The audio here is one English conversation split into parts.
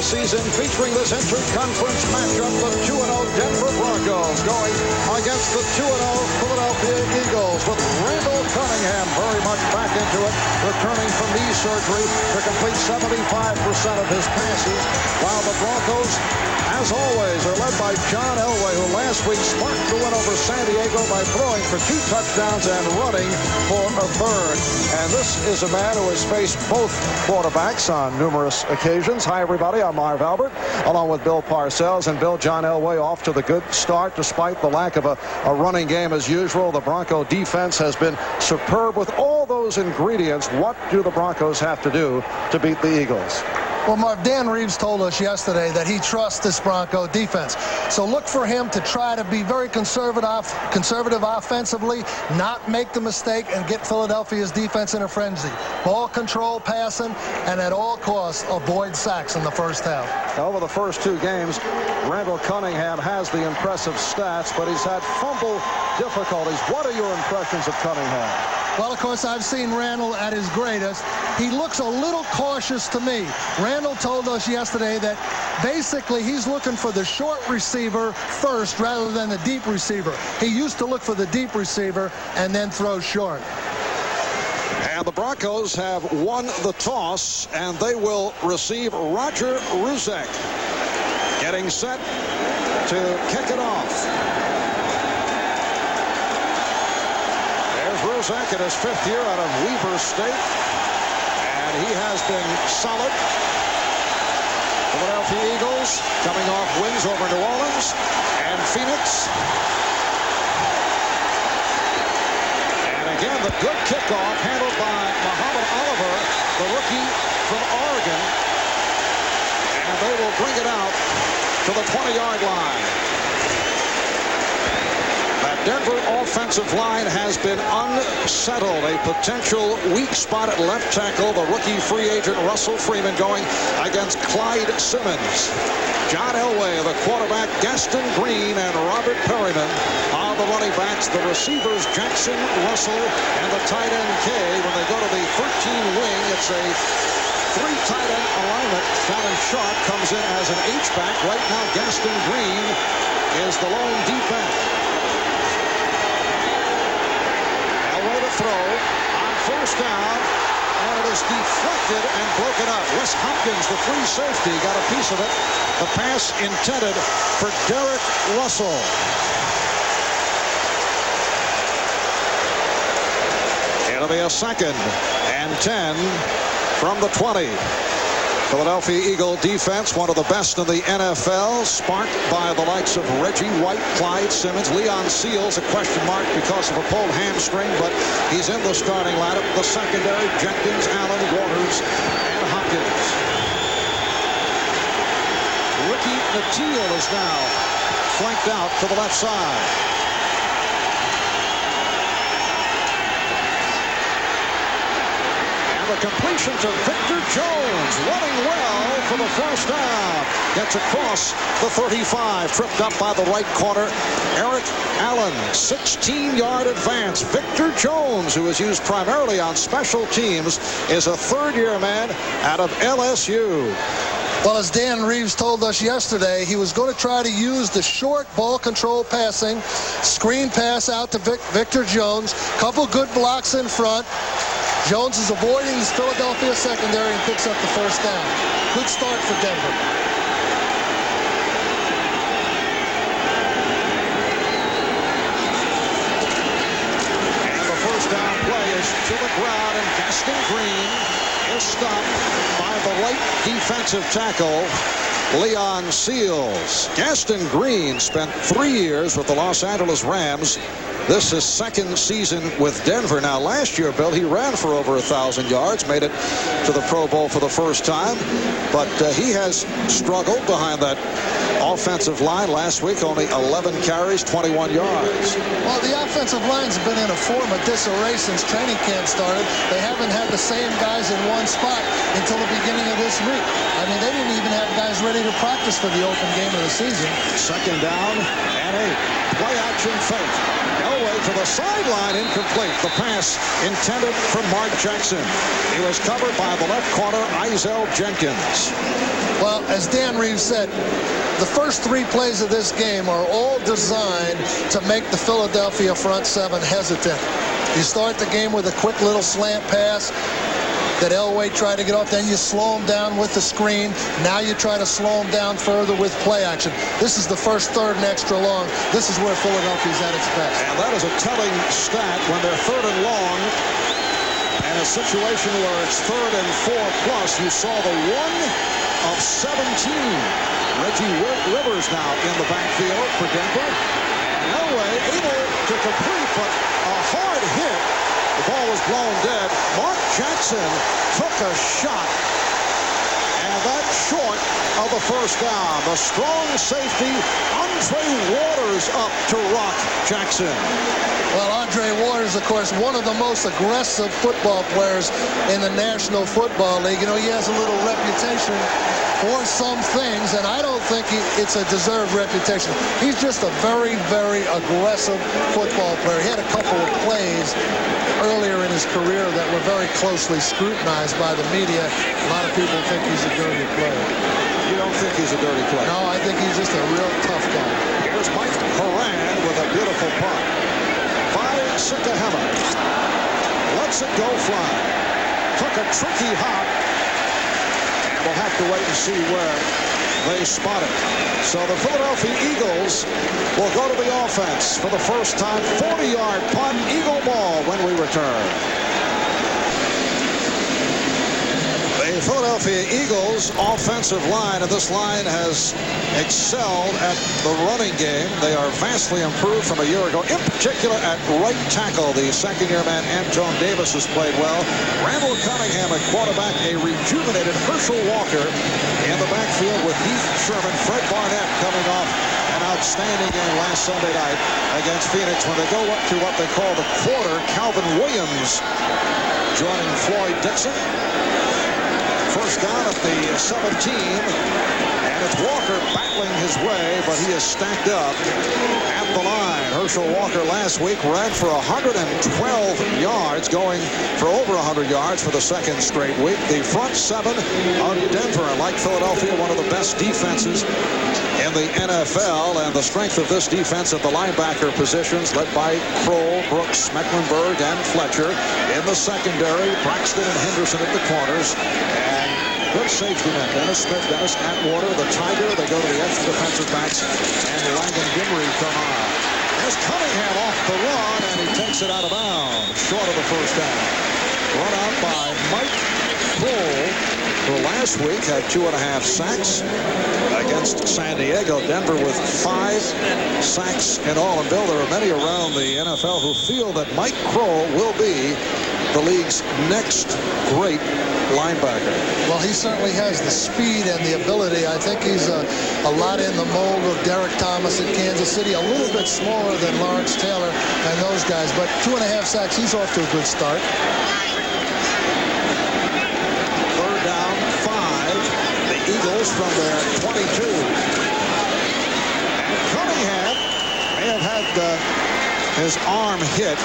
season, featuring this interconference matchup, the 2-0 Denver Broncos going against the 2-0 Philadelphia Eagles, with Randall Cunningham very much back into it, returning from knee surgery to complete 75% of his passes, while the Broncos, as always, are led by John Elway, who last week sparked the win over San Diego by throwing for 2 touchdowns and running for a third. And this is a man who has faced both quarterbacks on numerous occasions. Hi, everybody. I'm Marv Albert, along with Bill Parcells. And Bill, John Elway off to the good start despite the lack of a running game as usual. The Bronco defense has been superb with all those ingredients. What do the Broncos have to do to beat the Eagles? Well, Marv, Dan Reeves told us yesterday that he trusts this Bronco defense. So look for him to try to be very conservative offensively, not make the mistake, and get Philadelphia's defense in a frenzy. Ball control, passing, and at all costs, avoid sacks in the first half. Over the first 2 games, Randall Cunningham has the impressive stats, but he's had fumble difficulties. What are your impressions of Cunningham? Well, of course, I've seen Randall at his greatest. He looks a little cautious to me. Randall told us yesterday that basically he's looking for the short receiver first rather than the deep receiver. He used to look for the deep receiver and then throw short. And the Broncos have won the toss, and they will receive Roger Ruzek, getting set to kick it off. Ruzek in his 5th year out of Weber State, and he has been solid. Philadelphia Eagles coming off wins over New Orleans and Phoenix. And again, the good kickoff handled by Muhammad Oliver, the rookie from Oregon, and they will bring it out to the 20-yard line. Denver offensive line has been unsettled. A potential weak spot at left tackle. The rookie free agent Russell Freeman going against Clyde Simmons. John Elway, the quarterback, Gaston Green, and Robert Perryman are the running backs. The receivers, Jackson, Russell, and the tight end K. When they go to the 13 wing, it's a 3 tight end alignment. Fallon Sharp comes in as an H-back. Right now, Gaston Green is the lone D-back. Throw on first down, and it is deflected and broken up. Wes Hopkins, the free safety, got a piece of it. The pass intended for Derek Russell. It'll be a 2nd and 10 from the 20. Philadelphia Eagle defense, one of the best in the NFL, sparked by the likes of Reggie White, Clyde Simmons, Leon Seals, a question mark because of a pulled hamstring, but he's in the starting lineup. The secondary, Jenkins, Allen, Waters, and Hopkins. Ricky Nattiel is now flanked out to the left side. The completion to Victor Jones, running well for the first down. Gets across the 35, tripped up by the right corner. Eric Allen, 16-yard advance. Victor Jones, who is used primarily on special teams, is a 3rd-year man out of LSU. Well, as Dan Reeves told us yesterday, he was going to try to use the short ball control passing, screen pass out to Victor Jones, couple good blocks in front. Jones is avoiding his Philadelphia secondary and picks up the first down. Good start for Denver. And the first down play is to the ground, and Gaston Green is stopped by the right defensive tackle, Leon Seals. Gaston Green spent 3 years with the Los Angeles Rams. This is 2nd season with Denver. Now, last year, Bill, he ran for over 1,000 yards, made it to the Pro Bowl for the first time, but he has struggled behind that offensive line. Last week, only 11 carries, 21 yards. Well, the offensive line's been in a form of disarray since training camp started. They haven't had the same guys in one spot until the beginning of this week. I mean, they didn't even have guys ready to practice for the open game of the season. 2nd down and 8. Play action fake. Elway to the sideline, incomplete. The pass intended for Mark Jackson. He was covered by the left corner, Isel Jenkins. Well, as Dan Reeves said, the first 3 plays of this game are all designed to make the Philadelphia front 7 hesitant. You start the game with a quick little slant pass that Elway tried to get off. Then you slow him down with the screen. Now you try to slow him down further with play action. This is the first third and extra long. This is where Philadelphia's at its best. And that is a telling stat when they're third and long. And a situation where it's 3rd and 4+, you saw the 1 of 17. Reggie Rivers now in the backfield for Denver. And Elway able to complete, but a hard hit. The ball was blown dead. Mark Jackson took a shot. And that's short of the first down. The strong safety, Andre Waters, up to rock Jackson. Well, Andre Waters, of course, one of the most aggressive football players in the National Football League. You know, he has a little reputation for some things, and I don't think it's a deserved reputation. He's just a very, very aggressive football player. He had a couple of plays earlier in his career that were very closely scrutinized by the media. A lot of people think he's a dirty player. You don't think he's a dirty player? No, I think he's just a real tough guy. Here's Mike Horan with a beautiful punt. By Sikahema. Lets it go flying. Took a tricky hop. And we'll have to wait and see where they spot it. So the Philadelphia Eagles will go to the offense for the first time. 40-yard punt, Eagle ball when we return. The Philadelphia Eagles offensive line, and this line has excelled at the running game. They are vastly improved from a year ago, in particular at right tackle. The second-year man, Anton Davis, has played well. Randall Cunningham at quarterback, a rejuvenated Herschel Walker in the backfield with Heath Sherman. Fred Barnett coming off an outstanding game last Sunday night against Phoenix when they go up to what they call the quarter. Calvin Williams joining Floyd Dixon. First down at the 17, and it's Walker battling his way, but he is stacked up at the line. Herschel Walker last week ran for 112 yards, going for over 100 yards for the second straight week. The front 7 of Denver, like Philadelphia, one of the best defenses in the NFL, and the strength of this defense at the linebacker positions, led by Kroll, Brooks, Mecklenburg, and Fletcher. In the secondary, Braxton and Henderson at the corners. Good safety net. Dennis Smith, Dennis Atwater, the Tiger. They go to the extra defensive backs, and Langdon Gimri come on. There's Cunningham off the run, and he takes it out of bounds, short of the first down. Run out by Mike Kroll, who last week had 2.5 sacks against San Diego. Denver with 5 sacks in all. And Bill, there are many around the NFL who feel that Mike Kroll will be the league's next great linebacker. Well, he certainly has the speed and the ability. I think he's a lot in the mold of Derek Thomas at Kansas City, a little bit smaller than Lawrence Taylor and those guys, but 2.5 sacks, he's off to a good start. Third down, 5. The Eagles from their 22. And Cunningham may have had his arm hit.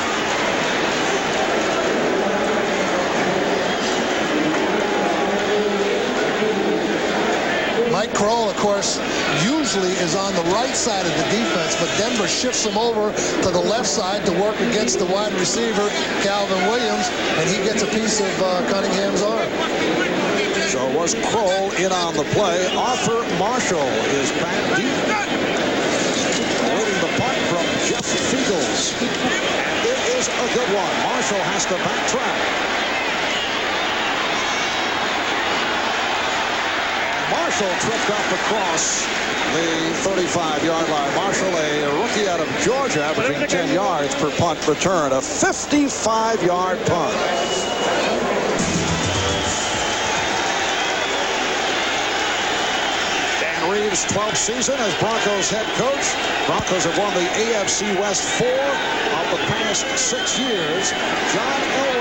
Mike Kroll, of course, usually is on the right side of the defense, but Denver shifts him over to the left side to work against the wide receiver, Calvin Williams, and he gets a piece of Cunningham's arm. So was Kroll in on the play. Arthur Marshall is back deep. Awaiting the punt from Jeff Fiegels. And it is a good one. Marshall has to backtrack. Marshall tripped up across the 35-yard line. Marshall, a rookie out of Georgia, averaging 10 yards per punt return. A 55-yard punt. Dan Reeves' 12th season as Broncos head coach. Broncos have won the AFC West 4 of the past 6 years. John Elway